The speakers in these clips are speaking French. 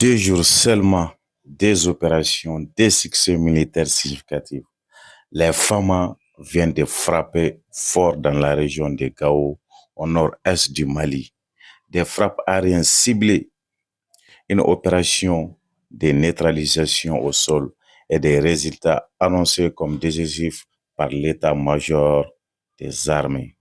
2 jours seulement des opérations, des succès militaires significatifs. Les FAMA viennent de frapper fort dans la région de Gao, au nord-est du Mali. Des frappes aériennes ciblées, une opération de neutralisation au sol et des résultats annoncés comme décisifs par l'état-major des armées.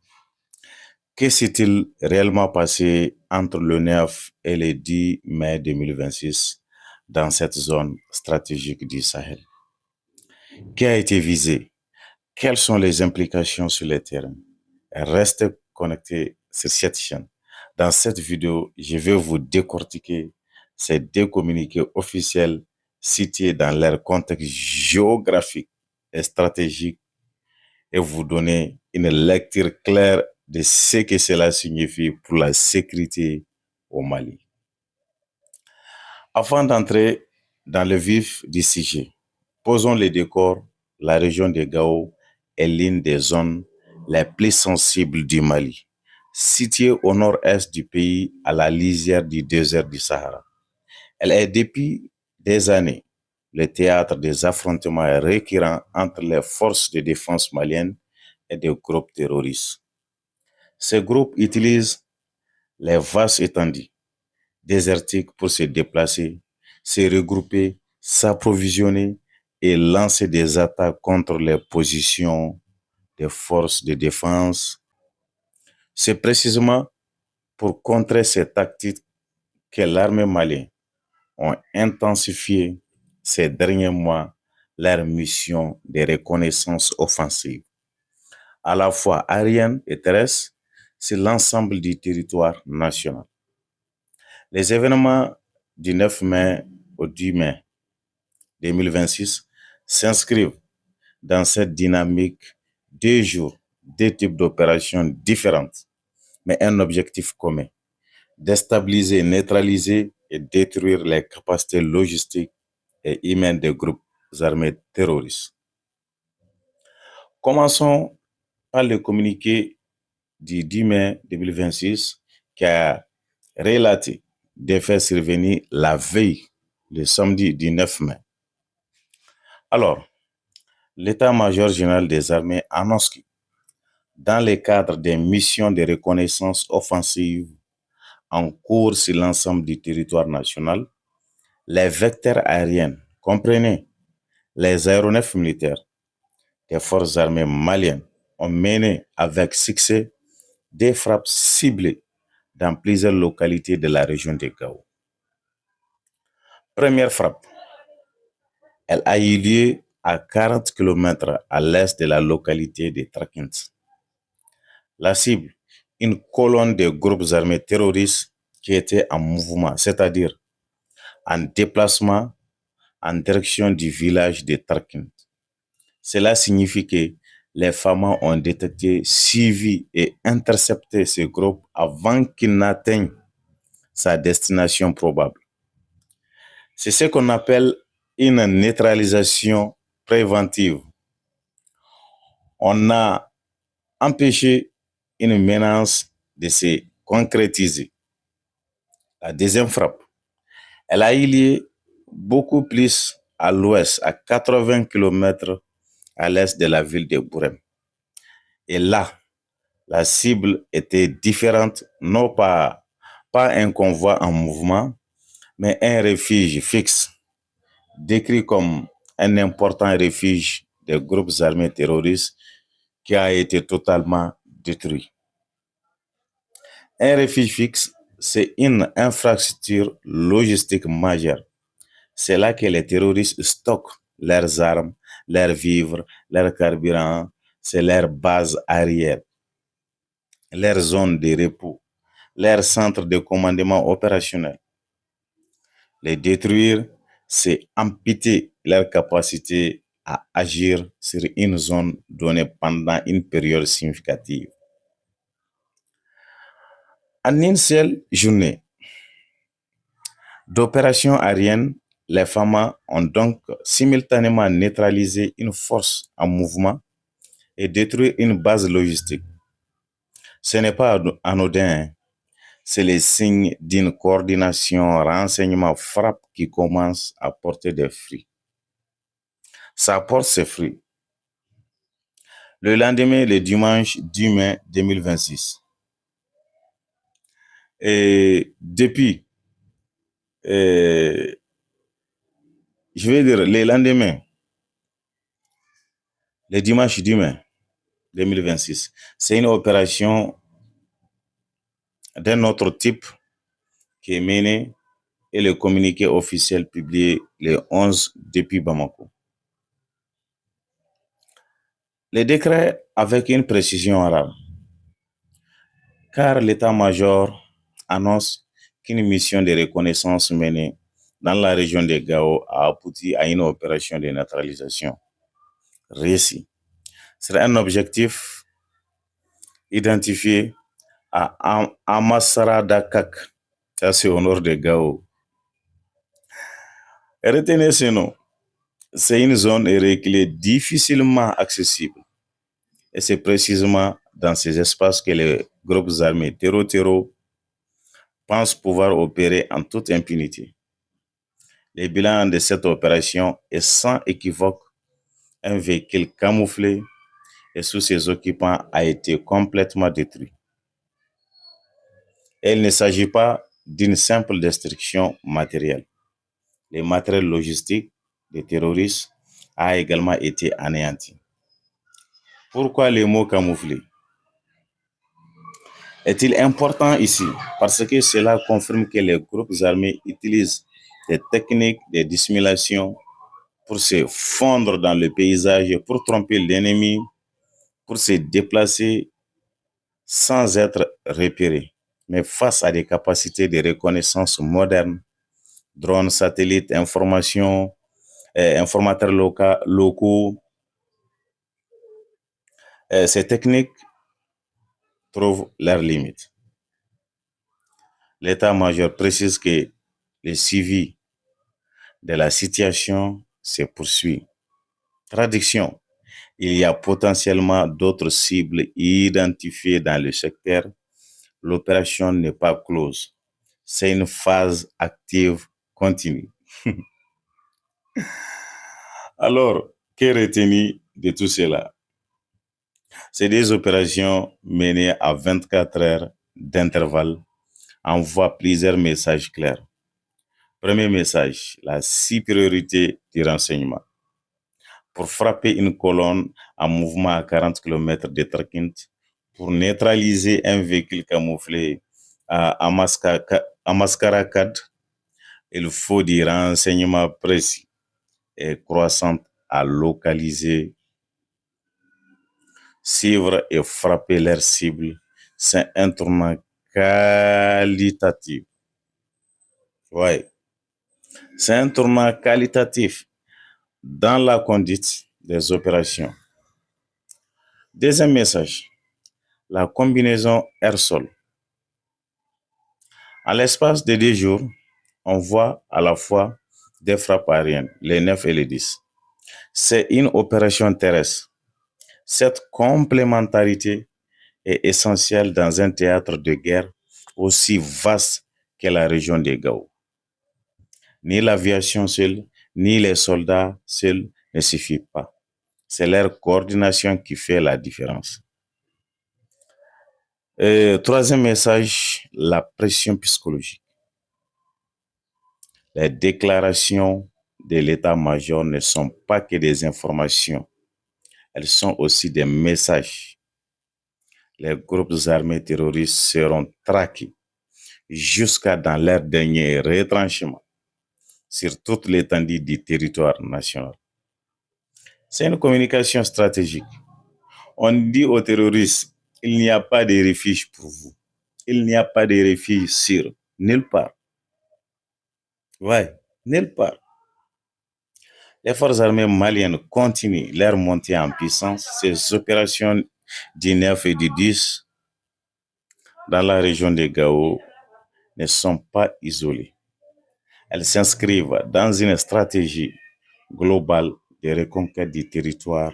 Que s'est-il réellement passé entre le 9 et le 10 mai 2026 dans cette zone stratégique du Sahel? Qui a été visé? Quelles sont les implications sur le terrain? Restez connectés sur cette chaîne. Dans cette vidéo, je vais vous décortiquer ces 2 communiqués officiels cités dans leur contexte géographique et stratégique et vous donner une lecture claire de ce que cela signifie pour la sécurité au Mali. Avant d'entrer dans le vif du sujet, posons le décor. La région de Gao est l'une des zones les plus sensibles du Mali, située au nord-est du pays à la lisière du désert du Sahara. Elle est depuis des années le théâtre des affrontements récurrents entre les forces de défense maliennes et des groupes terroristes. Ces groupes utilisent les vastes étendues désertiques pour se déplacer, se regrouper, s'approvisionner et lancer des attaques contre les positions des forces de défense. C'est précisément pour contrer ces tactiques que l'armée malienne a intensifié ces derniers mois leur mission de reconnaissance offensive, à la fois aérienne et terrestre, sur l'ensemble du territoire national. Les événements du 9 mai au 10 mai 2026 s'inscrivent dans cette dynamique 2 jours, 2 types d'opérations différentes, mais un objectif commun: déstabiliser, neutraliser et détruire les capacités logistiques et humaines des groupes armés terroristes. Commençons par le communiqué du 10 mai 2026 qui a relaté des faits survenus la veille, le samedi du 9 mai. Alors, l'état-major général des armées annonce que, dans le cadre des missions de reconnaissance offensive en cours sur l'ensemble du territoire national, les vecteurs aériens, comprenez les aéronefs militaires des forces armées maliennes, ont mené avec succès des frappes ciblées dans plusieurs localités de la région de Gao. Première frappe, elle a eu lieu à 40 km à l'est de la localité de Trakint. La cible, une colonne de groupes armés terroristes qui était en mouvement, c'est-à-dire en déplacement en direction du village de Trakint. Cela signifie que les FAMA ont détecté, suivi et intercepté ce groupe avant qu'il n'atteigne sa destination probable. C'est ce qu'on appelle une neutralisation préventive. On a empêché une menace de se concrétiser. La deuxième frappe, elle a eu lieu beaucoup plus à l'ouest, à 80 km à l'est de la ville de Bourem. Et là, la cible était différente, non pas un convoi en mouvement, mais un refuge fixe, décrit comme un important refuge des groupes armés terroristes qui a été totalement détruit. Un refuge fixe, c'est une infrastructure logistique majeure. C'est là que les terroristes stockent leurs armes, leurs vivres, leurs carburants, c'est leur base arrière, leur zone de repos, leur centre de commandement opérationnel. Les détruire, c'est amputer leur capacité à agir sur une zone donnée pendant une période significative. En une seule journée d'opération aérienne, les FAMA ont donc simultanément neutralisé une force en mouvement et détruit une base logistique. Ce n'est pas anodin, c'est le signe d'une coordination renseignement-frappe qui commence à porter des fruits. Ça porte ses fruits. Le lendemain, le dimanche 10 mai 2026. Et depuis, je vais dire, le lendemain, le dimanche 10 mai 2026, c'est une opération d'un autre type qui est menée et le communiqué officiel publié le 11 depuis Bamako. Les décrets avec une précision rare, car l'état-major annonce qu'une mission de reconnaissance menée dans la région de Gao a abouti à une opération de neutralisation réussie. C'est un objectif identifié à Amassara Dakak, ça c'est au nord de Gao. Retenez ce nom. C'est une zone reculée difficilement accessible. Et c'est précisément dans ces espaces que les groupes armés terreau pensent pouvoir opérer en toute impunité. Le bilan de cette opération est sans équivoque. Un véhicule camouflé et sous ses occupants a été complètement détruit. Et il ne s'agit pas d'une simple destruction matérielle. Le matériel logistique des terroristes a également été anéanti. Pourquoi le mot camouflé est-il important ici? Parce que cela confirme que les groupes armés utilisent des techniques de dissimulation pour se fondre dans le paysage, pour tromper l'ennemi, pour se déplacer sans être repérés. Mais face à des capacités de reconnaissance modernes, drones, satellites, informateurs locaux, ces techniques trouvent leurs limites. L'état-major précise que le suivi de la situation se poursuit. Traduction, il y a potentiellement d'autres cibles identifiées dans le secteur. L'opération n'est pas close. C'est une phase active continue. Alors, que retenir de tout cela? C'est des opérations menées à 24 heures d'intervalle envoient plusieurs messages clairs. Premier message, la supériorité du renseignement. Pour frapper une colonne en mouvement à 40 km de Tarkint, pour neutraliser un véhicule camouflé à Maskarakad, il faut des renseignements précis et croissants à localiser, suivre et frapper leurs cibles. C'est un tournant qualitatif. Ouais. C'est un tournant qualitatif dans la conduite des opérations. Deuxième message, la combinaison air-sol. À l'espace de 2 jours, on voit à la fois des frappes aériennes, les 9 et les 10. C'est une opération terrestre. Cette complémentarité est essentielle dans un théâtre de guerre aussi vaste que la région de Gao. Ni l'aviation seule, ni les soldats seuls ne suffisent pas. C'est leur coordination qui fait la différence. Troisième message, la pression psychologique. Les déclarations de l'état-major ne sont pas que des informations. Elles sont aussi des messages. Les groupes armés terroristes seront traqués jusqu'à dans leur dernier retranchement sur toute l'étendue du territoire national. C'est une communication stratégique. On dit aux terroristes, il n'y a pas de refuge pour vous. Il n'y a pas de refuge sûr, nulle part. Ouais, nulle part. Les forces armées maliennes continuent leur montée en puissance. Ces opérations du 9 et du 10 dans la région de Gao ne sont pas isolées. Elles s'inscrivent dans une stratégie globale de reconquête du territoire,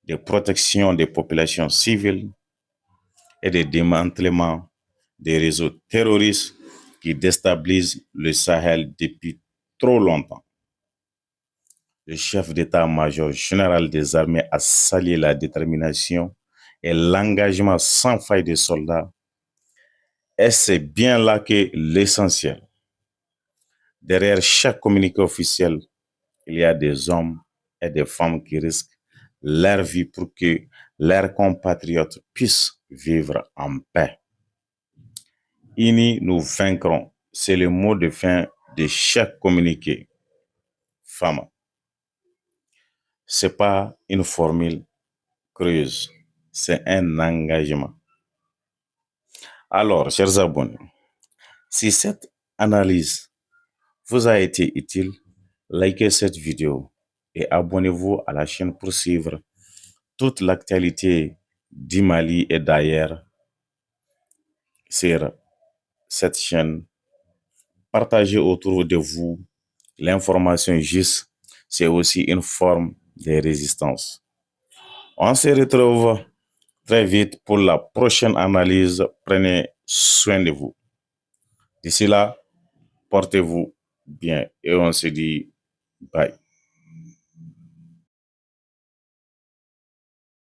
de protection des populations civiles et de démantèlement des réseaux terroristes qui déstabilisent le Sahel depuis trop longtemps. Le chef d'état-major général des armées a salué la détermination et l'engagement sans faille des soldats. Et c'est bien là que l'essentiel. Derrière chaque communiqué officiel, il y a des hommes et des femmes qui risquent leur vie pour que leurs compatriotes puissent vivre en paix. Unis, nous vaincrons. C'est le mot de fin de chaque communiqué. Femme. C'est pas une formule creuse, c'est un engagement. Alors, chers abonnés, si cette analyse vous a été utile, likez cette vidéo et abonnez-vous à la chaîne pour suivre toute l'actualité du Mali et d'ailleurs sur cette chaîne. Partagez autour de vous l'information juste, c'est aussi une forme de résistance. On se retrouve très vite pour la prochaine analyse. Prenez soin de vous. D'ici là, portez-vous bien et on se dit bye.